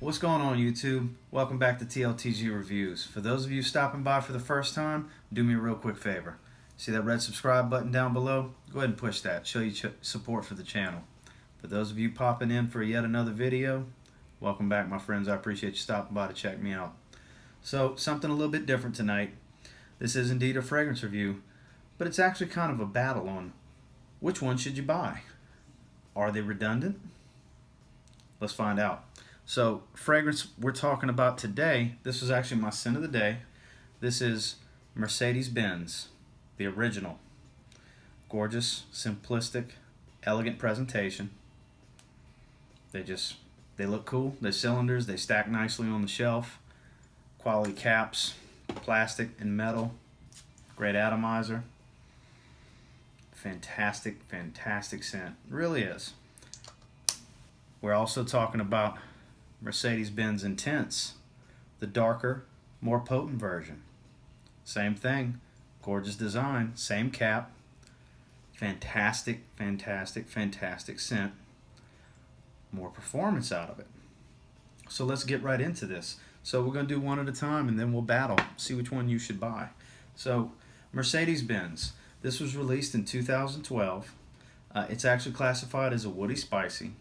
What's going on, YouTube? Welcome back to TLTG Reviews. For those of you stopping by for the first time, do me a real quick favor. See that red subscribe button down below? Go ahead and push that. Show you support for the channel. For those of you popping in for yet another video, welcome back, my friends. I appreciate you stopping by to check me out. So, something a little bit different tonight. This is indeed a fragrance review, but it's actually kind of a battle on which one should you buy. Are they redundant? Let's find out. So, fragrance we're talking about today, this was actually my scent of the day. This is Mercedes-Benz, the original. Gorgeous, simplistic, elegant presentation. They look cool. They're cylinders, they stack nicely on the shelf. Quality caps, plastic and metal. Great atomizer. Fantastic, fantastic scent. It really is. We're also talking about Mercedes-Benz Intense, the darker, more potent version. Same thing, gorgeous design, same cap, fantastic, fantastic, fantastic scent, more performance out of it. So let's get right into this. So we're going to do one at a time and then we'll battle, see which one you should buy. So Mercedes-Benz, this was released in 2012. It's actually classified as a woody spicy.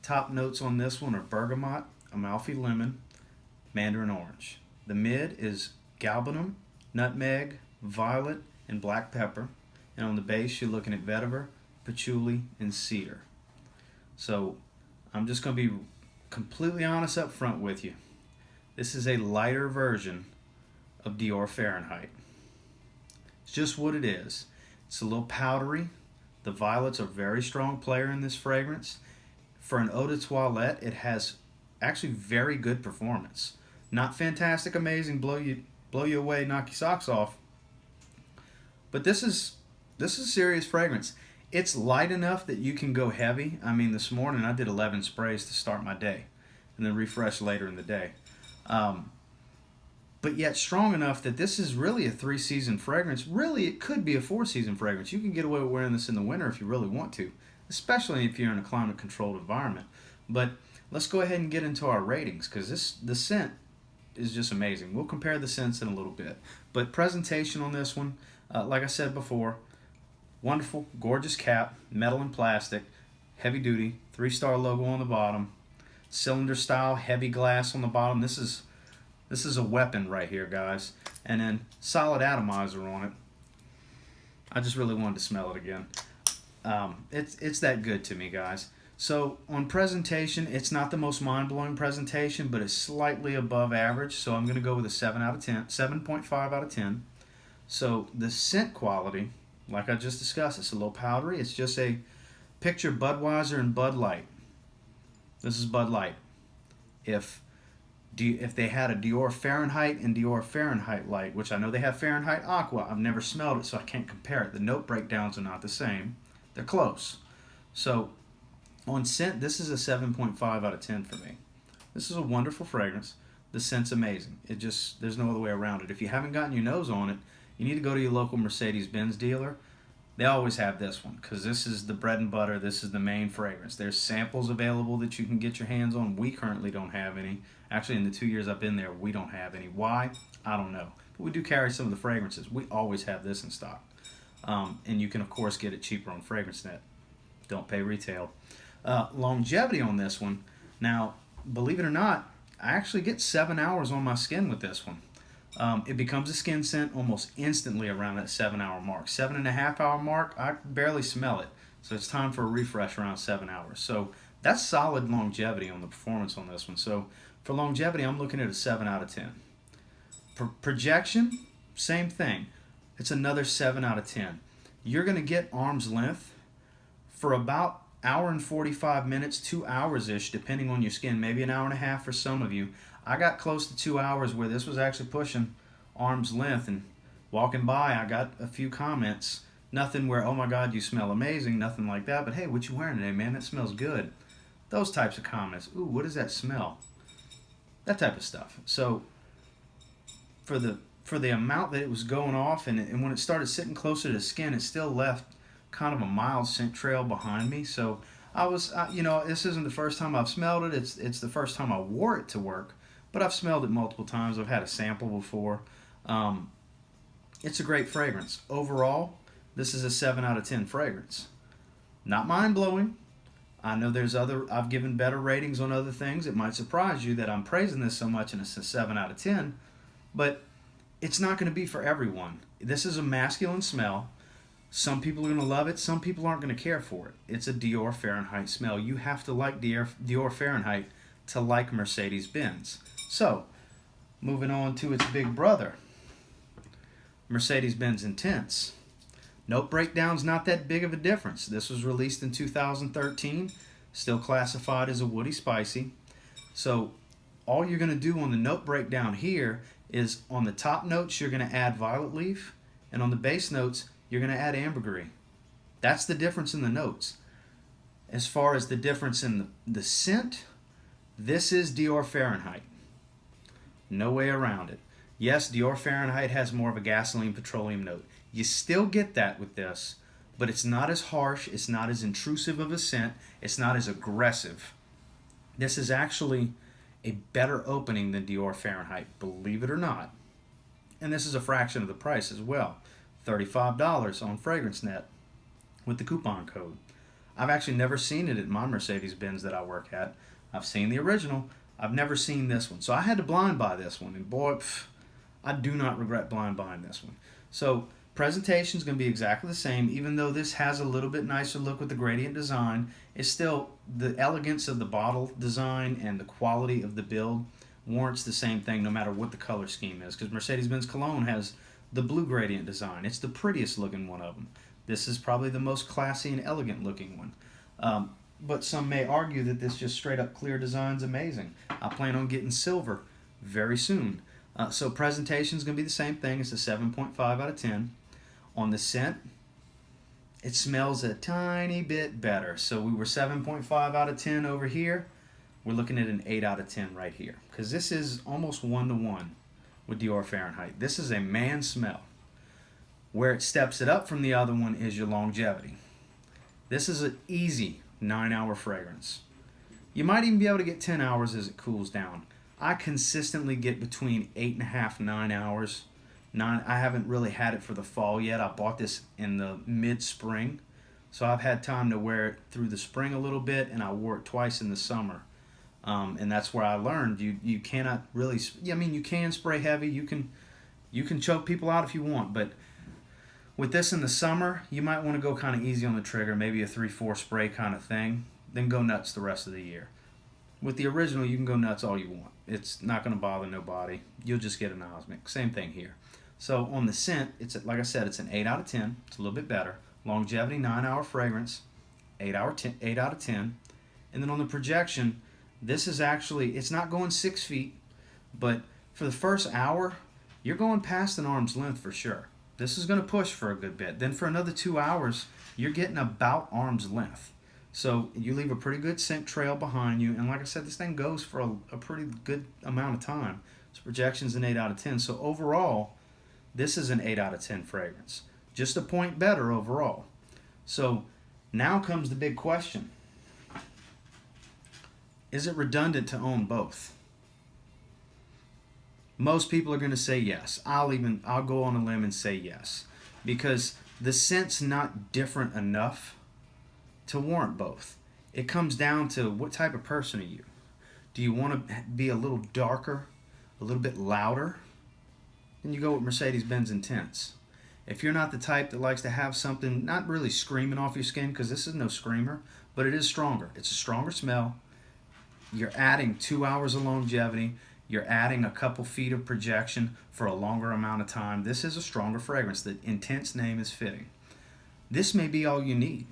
Top notes on this one are bergamot, Amalfi lemon, mandarin orange. The mid is galbanum, nutmeg, violet, and black pepper. And on the base, you're looking at vetiver, patchouli, and cedar. So I'm just going to be completely honest up front with you. This is a lighter version of Dior Fahrenheit. It's just what it is. It's a little powdery. The violets are a very strong player in this fragrance. For an eau de toilette, it has actually very good performance. Not fantastic, amazing, blow you away, knock your socks off. But this is a serious fragrance. It's light enough that you can go heavy. I mean, this morning I did 11 sprays to start my day, and then refresh later in the day. But yet strong enough that this is really a 3-season fragrance. Really, it could be a 4-season fragrance. You can get away with wearing this in the winter if you really want to, especially if you're in a climate-controlled environment. But let's go ahead and get into our ratings, because the scent is just amazing. We'll compare the scents in a little bit. But presentation on this one, like I said before, wonderful, gorgeous cap, metal and plastic, heavy duty, 3-star logo on the bottom, cylinder style, heavy glass on the bottom. This is a weapon right here, guys. And then solid atomizer on it. I just really wanted to smell it again. It's that good to me, guys. So on presentation, it's not the most mind-blowing presentation, but it's slightly above average. So I'm going to go with a 7 out of 10, 7.5 out of 10. So the scent quality, like I just discussed, it's a little powdery. It's just a picture Budweiser and Bud Light. This is Bud Light. If they had a Dior Fahrenheit and Dior Fahrenheit Light, which I know they have Fahrenheit Aqua, I've never smelled it, so I can't compare it. The note breakdowns are not the same. They're close. So on scent, this is a 7.5 out of 10 for me. This is a wonderful fragrance. The scent's amazing. There's no other way around it. If you haven't gotten your nose on it, you need to go to your local Mercedes-Benz dealer. They always have this one, because this is the bread and butter. This is the main fragrance. There's samples available that you can get your hands on. We currently don't have any. Actually, in the 2 years I've been there, we don't have any. Why? I don't know. But we do carry some of the fragrances. We always have this in stock. And you can, of course, get it cheaper on FragranceNet. Don't pay retail. Longevity on this one. Now, believe it or not, I actually get 7 hours on my skin with this one. It becomes a skin scent almost instantly around that 7-hour mark. 7.5 hour mark, I barely smell it. So it's time for a refresh around 7 hours. So that's solid longevity on the performance on this one. So for longevity, I'm looking at a 7 out of 10. Projection, same thing. It's another 7 out of 10. You're going to get arm's length for about hour and 45 minutes, 2 hours-ish, depending on your skin. Maybe an hour and a half for some of you. I got close to 2 hours where this was actually pushing arm's length, and walking by, I got a few comments. Nothing where, oh my God, you smell amazing, nothing like that, but hey, what you wearing today, man? That smells good. Those types of comments. Ooh, what does that smell? That type of stuff. So for the amount that it was going off, and when it started sitting closer to the skin, it still left kind of a mild scent trail behind me. So You know, this isn't the first time I've smelled it. It's the first time I wore it to work, but I've smelled it multiple times. I've had a sample before. Um, it's a great fragrance. Overall, this is a 7 out of 10 fragrance. Not mind-blowing. I know I've given better ratings on other things. It might surprise you that I'm praising this so much and it's a 7 out of 10, but it's not going to be for everyone. This is a masculine smell. Some people are going to love it. Some people aren't going to care for it. It's a Dior Fahrenheit smell. You have to like Dior Fahrenheit to like Mercedes-Benz. So, moving on to its big brother, Mercedes-Benz Intense. Note breakdown's not that big of a difference. This was released in 2013, still classified as a woody spicy. So all you're going to do on the note breakdown here is on the top notes you're going to add violet leaf, and on the base notes you're going to add ambergris. That's the difference in the notes. As far as the difference in the scent, this is Dior Fahrenheit. No way around it. Yes, Dior Fahrenheit has more of a gasoline petroleum note. You still get that with this, but it's not as harsh, it's not as intrusive of a scent, it's not as aggressive. This is actually a better opening than Dior Fahrenheit, believe it or not. And this is a fraction of the price as well. $35 on FragranceNet with the coupon code. I've actually never seen it at my Mercedes-Benz that I work at. I've seen the original. I've never seen this one. So I had to blind buy this one. And boy, I do not regret blind buying this one. So presentation is going to be exactly the same. Even though this has a little bit nicer look with the gradient design, it's still the elegance of the bottle design and the quality of the build warrants the same thing no matter what the color scheme is. Because Mercedes-Benz Cologne has the blue gradient design. It's the prettiest looking one of them. This is probably the most classy and elegant looking one. But some may argue that this just straight up clear design is amazing. I plan on getting silver very soon. So presentation is going to be the same thing. It's a 7.5 out of 10. On the scent, it smells a tiny bit better. So we were 7.5 out of 10 over here. We're looking at an 8 out of 10 right here. Because this is almost 1-to-1 with Dior Fahrenheit. This is a man smell. Where it steps it up from the other one is your longevity. This is an easy 9-hour fragrance. You might even be able to get 10 hours as it cools down. I consistently get between 8.5, 9 hours. I haven't really had it for the fall yet. I bought this in the mid-spring. So I've had time to wear it through the spring a little bit, and I wore it twice in the summer. And that's where I learned you cannot really, I mean, you can spray heavy. You can choke people out if you want, but with this in the summer, you might want to go kind of easy on the trigger, maybe a 3-4 spray kind of thing, then go nuts the rest of the year. With the original, you can go nuts all you want. It's not going to bother nobody. You'll just get an osmic. Same thing here. So on the scent, it's like I said, it's an 8 out of 10. It's a little bit better. Longevity, 9-hour fragrance, 8 out of 10. And then on the projection, this is actually, it's not going 6 feet, but for the first hour, you're going past an arm's length for sure. This is going to push for a good bit. Then for another 2 hours, you're getting about arm's length. So you leave a pretty good scent trail behind you. And like I said, this thing goes for a pretty good amount of time. So projection's an 8 out of 10. So overall, this is an 8 out of 10 fragrance. Just a point better overall. So now comes the big question. Is it redundant to own both? Most people are going to say yes. I'll go on a limb and say yes. Because the scent's not different enough to warrant both. It comes down to what type of person are you? Do you want to be a little darker, a little bit louder? Then you go with Mercedes-Benz Intense. If you're not the type that likes to have something not really screaming off your skin, because this is no screamer, but it is stronger. It's a stronger smell. You're adding 2 hours of longevity. You're adding a couple feet of projection for a longer amount of time. This is a stronger fragrance. The Intense name is fitting. This may be all you need.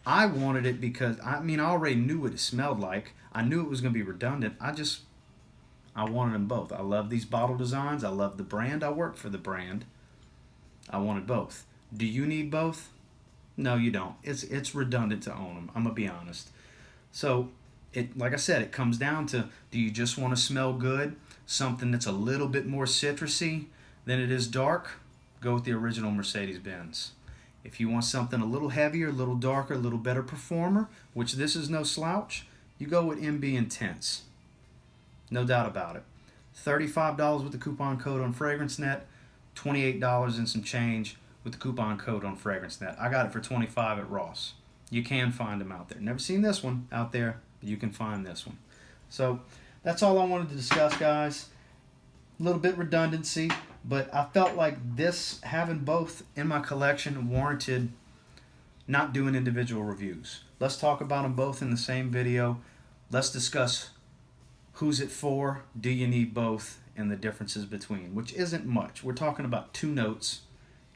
I wanted it because, I already knew what it smelled like. I knew it was going to be redundant. I wanted them both. I love these bottle designs. I love the brand. I work for the brand. I wanted both. Do you need both? No, you don't. It's redundant to own them. I'm going to be honest. So, like I said, it comes down to, do you just want to smell good? Something that's a little bit more citrusy than it is dark? Go with the original Mercedes-Benz. If you want something a little heavier, a little darker, a little better performer, which this is no slouch, you go with MB Intense. No doubt about it. $35 with the coupon code on FragranceNet, $28 and some change with the coupon code on FragranceNet. I got it for $25 at Ross. You can find them out there. Never seen this one out there, but you can find this one. So that's all I wanted to discuss, guys. A little bit redundancy, but I felt like this, having both in my collection, warranted not doing individual reviews. Let's talk about them both in the same video. Let's discuss who's it for, do you need both, and the differences between, which isn't much. We're talking about 2 notes,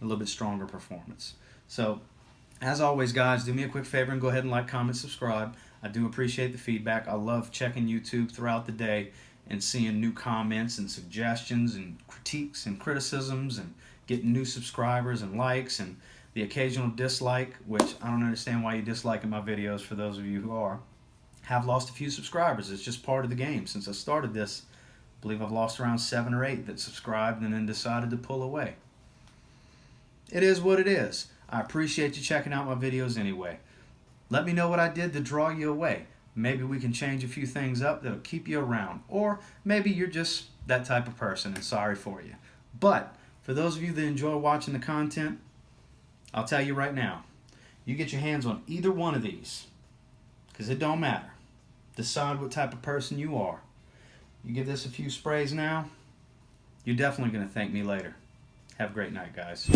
a little bit stronger performance. So, as always, guys, do me a quick favor and go ahead and like, comment, subscribe. I do appreciate the feedback. I love checking YouTube throughout the day and seeing new comments and suggestions and critiques and criticisms and getting new subscribers and likes and the occasional dislike, which I don't understand why you dislike my videos for those of you who are. Have lost a few subscribers. It's just part of the game. Since I started this, I believe I've lost around 7 or 8 that subscribed and then decided to pull away. It is what it is. I appreciate you checking out my videos anyway. Let me know what I did to draw you away. Maybe we can change a few things up that'll keep you around. Or maybe you're just that type of person and sorry for you. But for those of you that enjoy watching the content, I'll tell you right now, you get your hands on either one of these, because it don't matter. Decide what type of person you are. You give this a few sprays now, you're definitely going to thank me later. Have a great night, guys.